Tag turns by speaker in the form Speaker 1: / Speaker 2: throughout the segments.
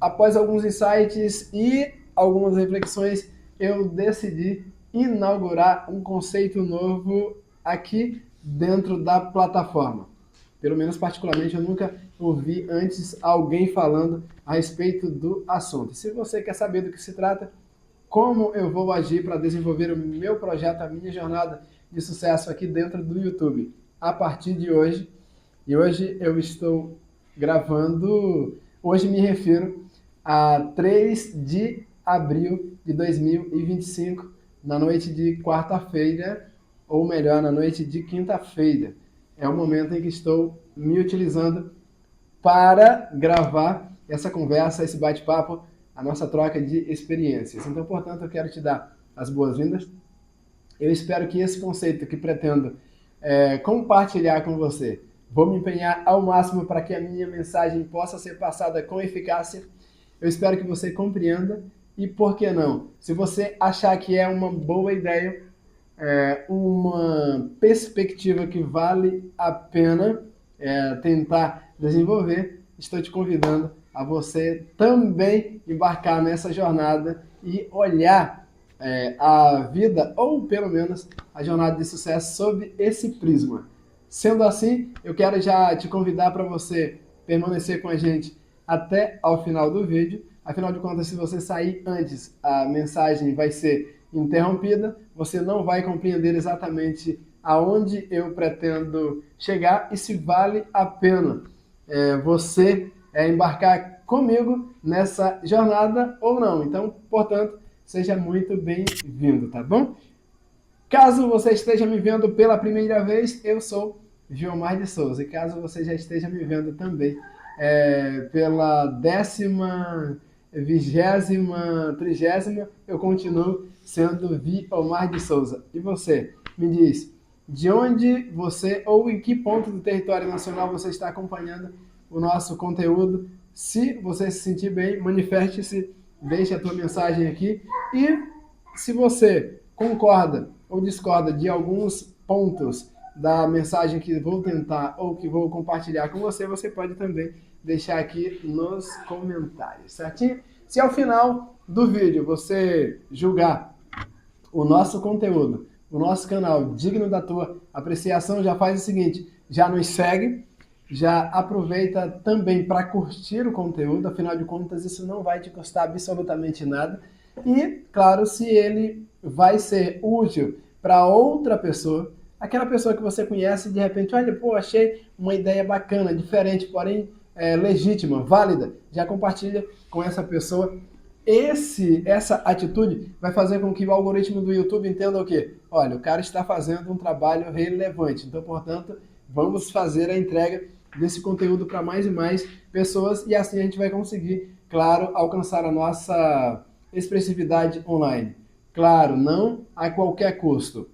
Speaker 1: após alguns insights e algumas reflexões, eu decidi inaugurar um conceito novo aqui dentro da plataforma. Pelo menos particularmente eu nunca ouvi antes alguém falando a respeito do assunto. Se você quer saber do que se trata, como eu vou agir para desenvolver o meu projeto, a minha jornada de sucesso aqui dentro do YouTube, a partir de hoje, e hoje eu estou gravando, hoje me refiro a 3 de abril de 2025, na noite de quarta-feira, ou melhor, na noite de quinta-feira. É o momento em que estou me utilizando para gravar essa conversa, esse bate-papo, a nossa troca de experiências. Então, portanto, eu quero te dar as boas-vindas. Eu espero que esse conceito que pretendo compartilhar com você, vou me empenhar ao máximo para que a minha mensagem possa ser passada com eficácia. Eu espero que você compreenda e, por que não, se você achar que é uma boa ideia, uma perspectiva que vale a pena tentar desenvolver, estou te convidando a você também embarcar nessa jornada e olhar a vida, ou pelo menos a jornada de sucesso, sob esse prisma. Sendo assim, eu quero já te convidar para você permanecer com a gente até ao final do vídeo. Afinal de contas, se você sair antes, a mensagem vai ser interrompida, você não vai compreender exatamente aonde eu pretendo chegar e se vale a pena você embarcar comigo nessa jornada ou não. Então, portanto, seja muito bem-vindo, tá bom? Caso você esteja me vendo pela primeira vez, eu sou Gilmar de Souza. E caso você já esteja me vendo também pela 10ª, 20ª, 30ª, eu continuo sendo Gilmar de Souza. E você, me diz, de onde você ou em que ponto do território nacional você está acompanhando o nosso conteúdo? Se você se sentir bem, manifeste-se, deixe a tua mensagem aqui. E se você concorda ou discorda de alguns pontos da mensagem que vou tentar ou que vou compartilhar com você, você pode também deixar aqui nos comentários, certinho? Se ao final do vídeo você julgar o nosso conteúdo, o nosso canal digno da tua apreciação, já faz o seguinte, já nos segue, já aproveita também para curtir o conteúdo, afinal de contas isso não vai te custar absolutamente nada. E, claro, se ele vai ser útil para outra pessoa, aquela pessoa que você conhece e de repente, olha, pô, achei uma ideia bacana, diferente, porém legítima, válida, já compartilha com essa pessoa. Essa atitude vai fazer com que o algoritmo do YouTube entenda o quê? Olha, o cara está fazendo um trabalho relevante, então, portanto, vamos fazer a entrega desse conteúdo para mais e mais pessoas e assim a gente vai conseguir, claro, alcançar a nossa expressividade online. Claro, não a qualquer custo.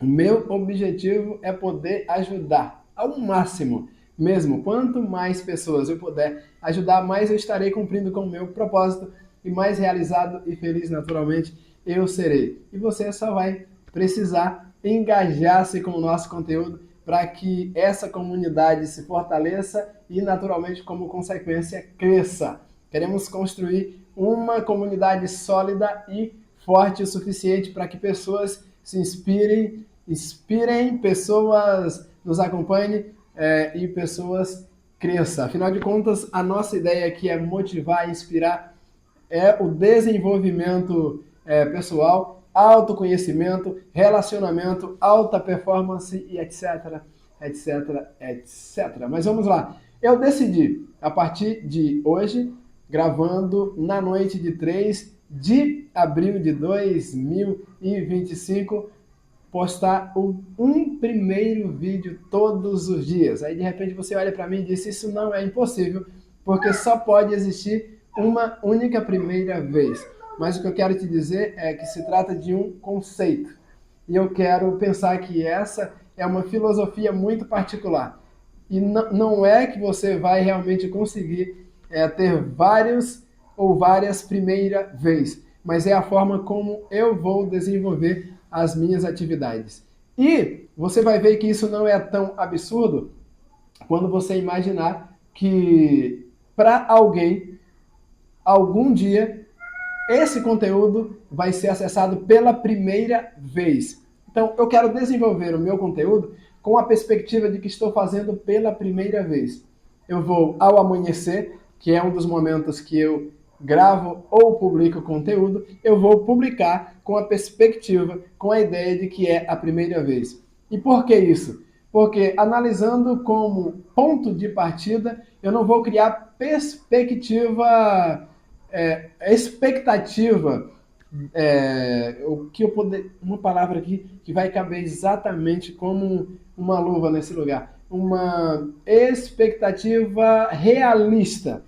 Speaker 1: O meu objetivo é poder ajudar ao máximo. Mesmo quanto mais pessoas eu puder ajudar, mais eu estarei cumprindo com o meu propósito e mais realizado e feliz naturalmente eu serei. E você só vai precisar engajar-se com o nosso conteúdo para que essa comunidade se fortaleça e naturalmente como consequência cresça. Queremos construir uma comunidade sólida e forte o suficiente para que pessoas se inspirem, pessoas nos acompanhem e pessoas cresçam. Afinal de contas, a nossa ideia aqui é motivar, inspirar, o desenvolvimento pessoal, autoconhecimento, relacionamento, alta performance e etc, etc, etc. Mas vamos lá. Eu decidi, a partir de hoje, gravando na noite de 3 de abril de 2025, postar um primeiro vídeo todos os dias. Aí de repente você olha para mim e diz, isso não é impossível, porque só pode existir uma única primeira vez. Mas o que eu quero te dizer é que se trata de um conceito. E eu quero pensar que essa é uma filosofia muito particular. E não é que você vai realmente conseguir ter vários ou várias primeiras vezes, mas é a forma como eu vou desenvolver as minhas atividades. E você vai ver que isso não é tão absurdo quando você imaginar que para alguém algum dia esse conteúdo vai ser acessado pela primeira vez. Então, eu quero desenvolver o meu conteúdo com a perspectiva de que estou fazendo pela primeira vez. Eu vou ao amanhecer, que é um dos momentos que eu gravo ou publico conteúdo, eu vou publicar com a perspectiva, com a ideia de que é a primeira vez. E por que isso? Porque analisando como ponto de partida, eu não vou criar expectativa, uma palavra aqui que vai caber exatamente como uma luva nesse lugar, uma expectativa realista.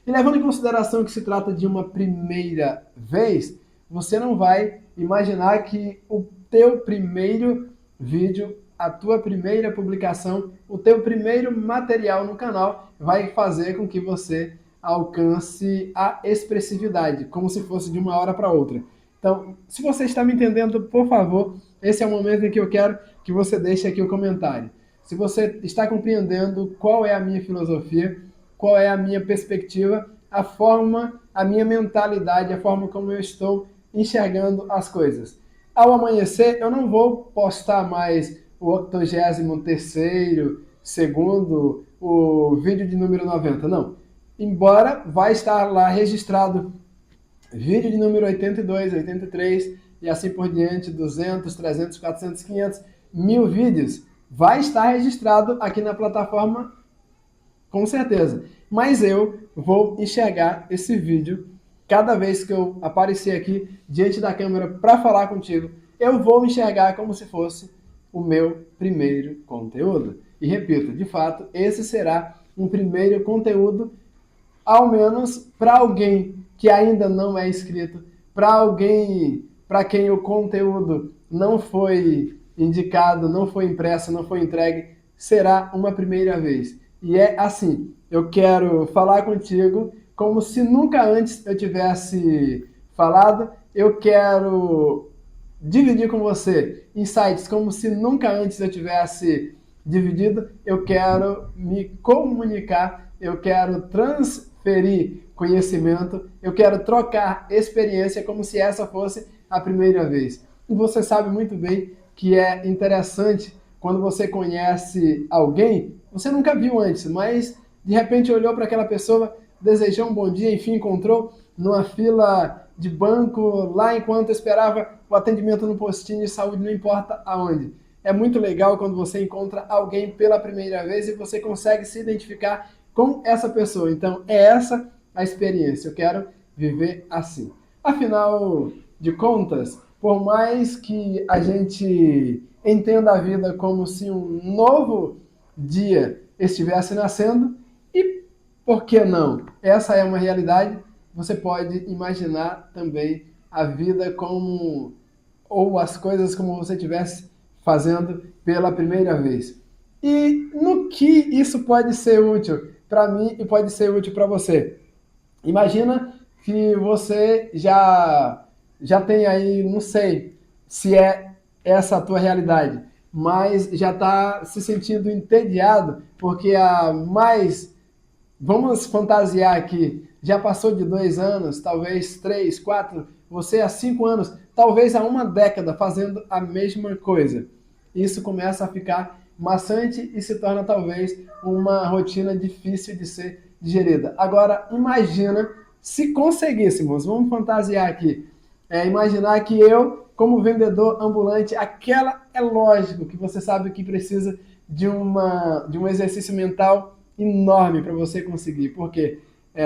Speaker 1: E levando em consideração que se trata de uma primeira vez, você não vai imaginar que o teu primeiro vídeo, a tua primeira publicação, o teu primeiro material no canal vai fazer com que você alcance a expressividade, como se fosse de uma hora para outra. Então, se você está me entendendo, por favor, esse é o momento em que eu quero que você deixe aqui o comentário. Se você está compreendendo qual é a minha filosofia, qual é a minha perspectiva, a minha mentalidade, a forma como eu estou enxergando as coisas. Ao amanhecer, eu não vou postar mais o 83º, segundo, o vídeo de número 90, não. Embora vai estar lá registrado vídeo de número 82, 83 e assim por diante, 200, 300, 400, 500, 1000 vídeos, vai estar registrado aqui na plataforma com certeza. Mas eu vou enxergar esse vídeo cada vez que eu aparecer aqui diante da câmera para falar contigo, eu vou enxergar como se fosse o meu primeiro conteúdo. E repito, de fato, esse será um primeiro conteúdo, ao menos para alguém que ainda não é inscrito, para alguém para quem o conteúdo não foi indicado, não foi impresso, não foi entregue, será uma primeira vez. E é assim, eu quero falar contigo como se nunca antes eu tivesse falado, eu quero dividir com você insights como se nunca antes eu tivesse dividido, eu quero me comunicar, eu quero transferir conhecimento, eu quero trocar experiência como se essa fosse a primeira vez. E você sabe muito bem que é interessante quando você conhece alguém, você nunca viu antes, mas de repente olhou para aquela pessoa, desejou um bom dia, enfim, encontrou numa fila de banco, lá enquanto esperava o atendimento no postinho de saúde, não importa aonde. É muito legal quando você encontra alguém pela primeira vez e você consegue se identificar com essa pessoa. Então, é essa a experiência. Eu quero viver assim. Afinal de contas, por mais que a gente entenda a vida como se um novo dia estivesse nascendo, e por que não? Essa é uma realidade. Você pode imaginar também a vida como, ou as coisas como você estivesse fazendo pela primeira vez. E no que isso pode ser útil para mim e pode ser útil para você? Imagina que você já tem aí, não sei se é essa a tua realidade, mas já está se sentindo entediado porque vamos fantasiar aqui, já passou de 2 anos, talvez 3, 4, você há 5 anos, talvez há uma década fazendo a mesma coisa. Isso começa a ficar maçante e se torna talvez uma rotina difícil de ser digerida. Agora, imagina se conseguíssemos, vamos fantasiar aqui, imaginar que eu, como vendedor ambulante, é lógico que você sabe que precisa de um exercício mental enorme para você conseguir, porque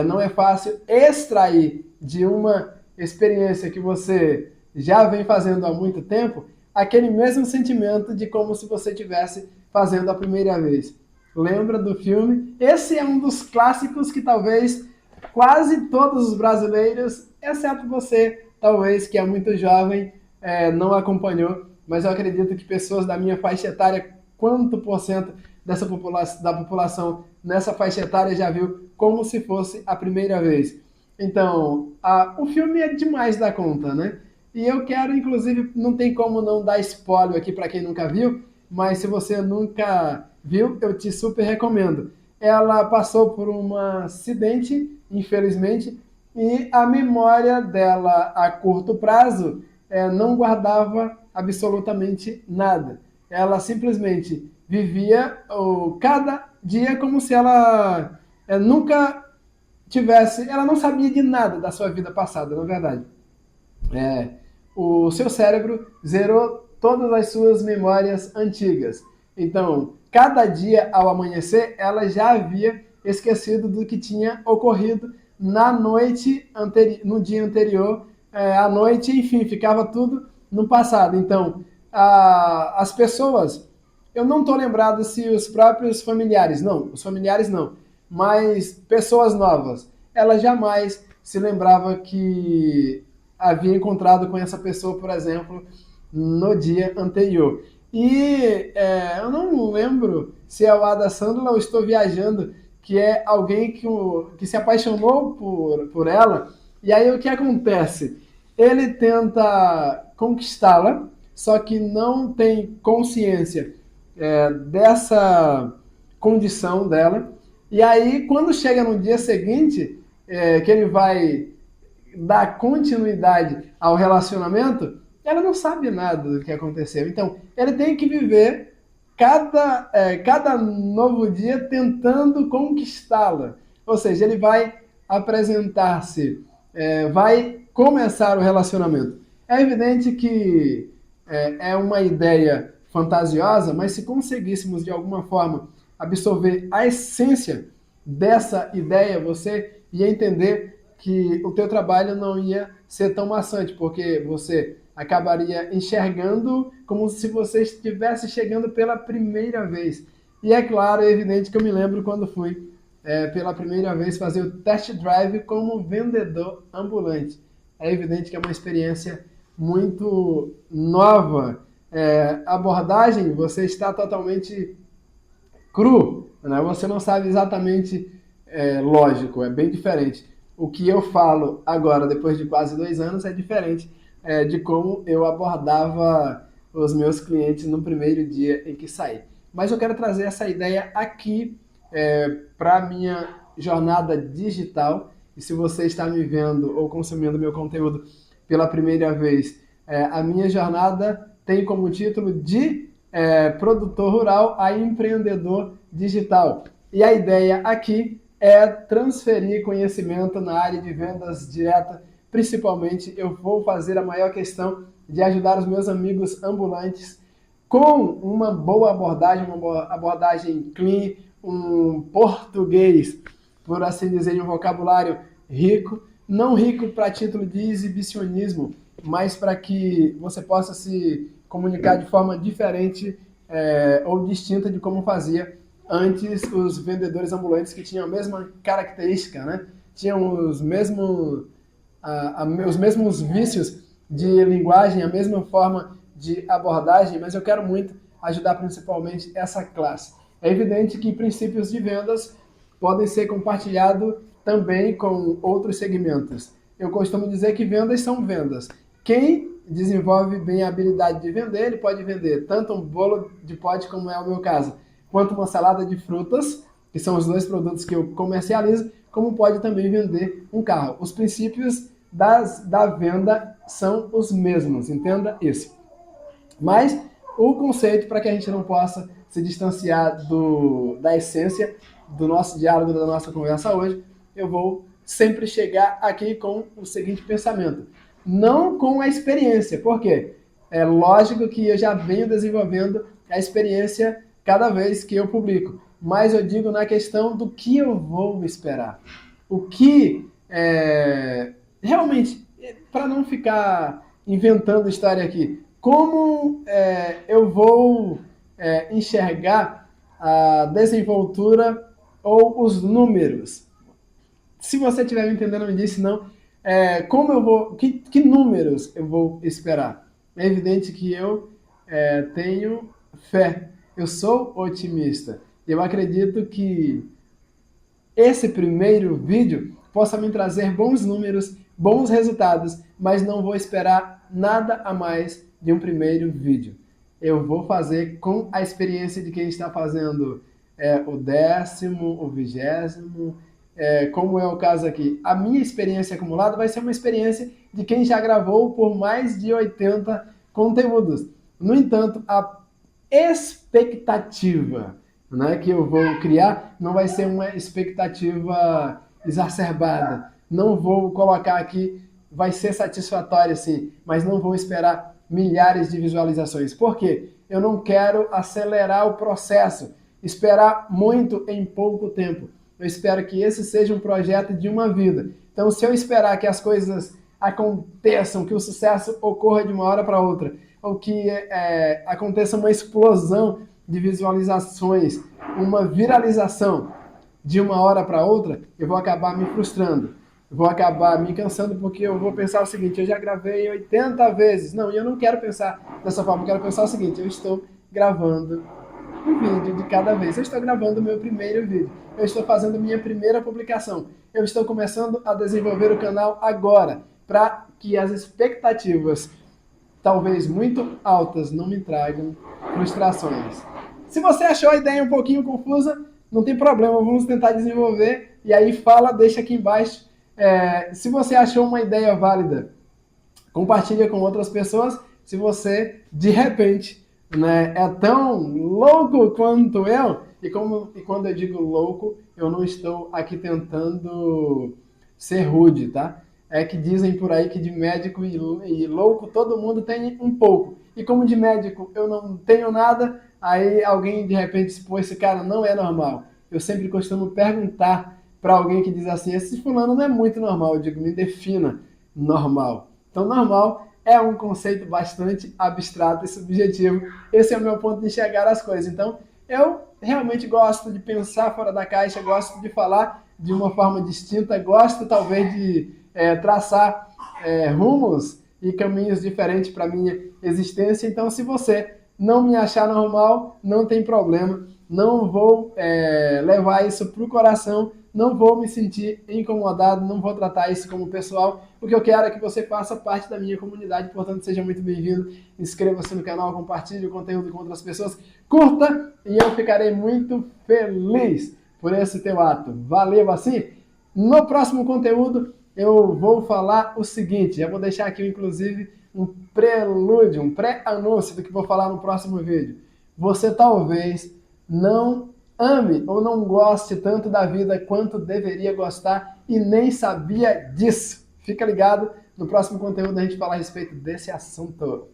Speaker 1: não é fácil extrair de uma experiência que você já vem fazendo há muito tempo aquele mesmo sentimento de como se você estivesse fazendo a primeira vez. Lembra do filme? Esse é um dos clássicos que talvez quase todos os brasileiros, exceto você, talvez que é muito jovem, não acompanhou, mas eu acredito que pessoas da minha faixa etária, quanto por cento da população nessa faixa etária já viu como se fosse a primeira vez. Então, o filme é demais da conta, né? E eu quero, inclusive, não tem como não dar spoiler aqui para quem nunca viu, mas se você nunca viu, eu te super recomendo. Ela passou por um acidente, infelizmente, e a memória dela a curto prazo não guardava absolutamente nada. Ela simplesmente vivia cada dia como se ela nunca tivesse, ela não sabia de nada da sua vida passada, na verdade. O seu cérebro zerou todas as suas memórias antigas. Então, cada dia ao amanhecer, ela já havia esquecido do que tinha ocorrido na noite no dia anterior, à noite, enfim, ficava tudo no passado. Então, as pessoas, eu não estou lembrado se os próprios familiares, não, os familiares não, mas pessoas novas, ela jamais se lembrava que havia encontrado com essa pessoa, por exemplo, no dia anterior. E eu não lembro se é o Adam Sandler ou estou viajando, que é alguém que se apaixonou por ela, e aí o que acontece? Ele tenta conquistá-la, só que não tem consciência dessa condição dela, e aí quando chega no dia seguinte, que ele vai dar continuidade ao relacionamento, ela não sabe nada do que aconteceu. Então, ele tem que viver cada novo dia tentando conquistá-la. Ou seja, ele vai apresentar-se, vai começar o relacionamento. É evidente que é uma ideia fantasiosa, mas se conseguíssemos de alguma forma absorver a essência dessa ideia, você ia entender que o teu trabalho não ia ser tão maçante, porque você acabaria enxergando como se você estivesse chegando pela primeira vez. E é claro, é evidente que eu me lembro quando fui pela primeira vez fazer o test drive como vendedor ambulante. É evidente que é uma experiência muito nova. A abordagem, você está totalmente cru, né? Você não sabe exatamente, lógico, é bem diferente. O que eu falo agora, depois de quase 2 anos, é diferente de como eu abordava os meus clientes no primeiro dia em que saí. Mas eu quero trazer essa ideia aqui para a minha jornada digital. E se você está me vendo ou consumindo meu conteúdo pela primeira vez, a minha jornada tem como título de produtor rural a empreendedor digital. E a ideia aqui é transferir conhecimento na área de vendas direta. Principalmente, eu vou fazer a maior questão de ajudar os meus amigos ambulantes com uma boa abordagem, uma abordagem clean, um português, por assim dizer, um vocabulário rico, não rico para título de exibicionismo, mas para que você possa se comunicar de forma diferente ou distinta de como fazia antes os vendedores ambulantes, que tinham a mesma característica, né? Tinham os mesmos vícios de linguagem, a mesma forma de abordagem, mas eu quero muito ajudar principalmente essa classe. É evidente que princípios de vendas podem ser compartilhados também com outros segmentos. Eu costumo dizer que vendas são vendas. Quem desenvolve bem a habilidade de vender, ele pode vender tanto um bolo de pote, como é o meu caso, quanto uma salada de frutas, que são os 2 produtos que eu comercializo, como pode também vender um carro. Os princípios da venda são os mesmos, entenda isso. Mas o conceito, para que a gente não possa se distanciar da essência do nosso diálogo, da nossa conversa hoje, eu vou sempre chegar aqui com o seguinte pensamento. Não com a experiência, por quê? É lógico que eu já venho desenvolvendo a experiência cada vez que eu publico, mas eu digo na questão do que eu vou esperar. O que realmente, para não ficar inventando história aqui, como eu vou enxergar a desenvoltura ou os números? Se você estiver me entendendo, me disse não. Como eu vou, que números eu vou esperar? É evidente que eu tenho fé. Eu sou otimista. Eu acredito que esse primeiro vídeo possa me trazer bons números, bons resultados, mas não vou esperar nada a mais de um primeiro vídeo. Eu vou fazer com a experiência de quem está fazendo o 10º, o 20º, como é o caso aqui, a minha experiência acumulada vai ser uma experiência de quem já gravou por mais de 80 conteúdos. No entanto, a expectativa, né, que eu vou criar não vai ser uma expectativa exacerbada. Não vou colocar aqui, vai ser satisfatório sim, mas não vou esperar milhares de visualizações. Por quê? Eu não quero acelerar o processo, esperar muito em pouco tempo. Eu espero que esse seja um projeto de uma vida. Então, se eu esperar que as coisas aconteçam, que o sucesso ocorra de uma hora para outra, ou que aconteça uma explosão de visualizações, uma viralização de uma hora para outra, eu vou acabar me frustrando. Eu vou acabar me cansando porque eu vou pensar o seguinte, eu já gravei 80 vezes. Não, e eu não quero pensar dessa forma, eu quero pensar o seguinte, eu estou gravando um vídeo de cada vez. Eu estou gravando o meu primeiro vídeo. Eu estou fazendo minha primeira publicação. Eu estou começando a desenvolver o canal agora, para que as expectativas, talvez muito altas, não me tragam frustrações. Se você achou a ideia um pouquinho confusa, não tem problema, vamos tentar desenvolver. E aí fala, deixa aqui embaixo. Se você achou uma ideia válida, compartilha com outras pessoas. Se você, de repente, né, é tão louco quanto eu, e quando eu digo louco, eu não estou aqui tentando ser rude, tá? É que dizem por aí que de médico e louco todo mundo tem um pouco. E como de médico eu não tenho nada, aí alguém de repente se pô, esse cara não é normal. Eu sempre costumo perguntar para alguém que diz assim, esse fulano não é muito normal, eu digo, me defina normal. Então normal é um conceito bastante abstrato e subjetivo. Esse é o meu ponto de enxergar as coisas. Então eu realmente gosto de pensar fora da caixa, gosto de falar de uma forma distinta, gosto talvez de traçar rumos e caminhos diferentes para a minha existência. Então, se você não me achar normal, não tem problema. Não vou levar isso para o coração, não vou me sentir incomodado, não vou tratar isso como pessoal. O que eu quero é que você faça parte da minha comunidade, portanto, seja muito bem-vindo. Inscreva-se no canal, compartilhe o conteúdo com outras pessoas, curta e eu ficarei muito feliz por esse teu ato. Valeu assim? No próximo conteúdo, eu vou falar o seguinte, eu vou deixar aqui, inclusive, um prelúdio, um pré-anúncio do que vou falar no próximo vídeo. Você talvez não ame ou não goste tanto da vida quanto deveria gostar e nem sabia disso. Fica ligado, no próximo conteúdo a gente fala a respeito desse assunto.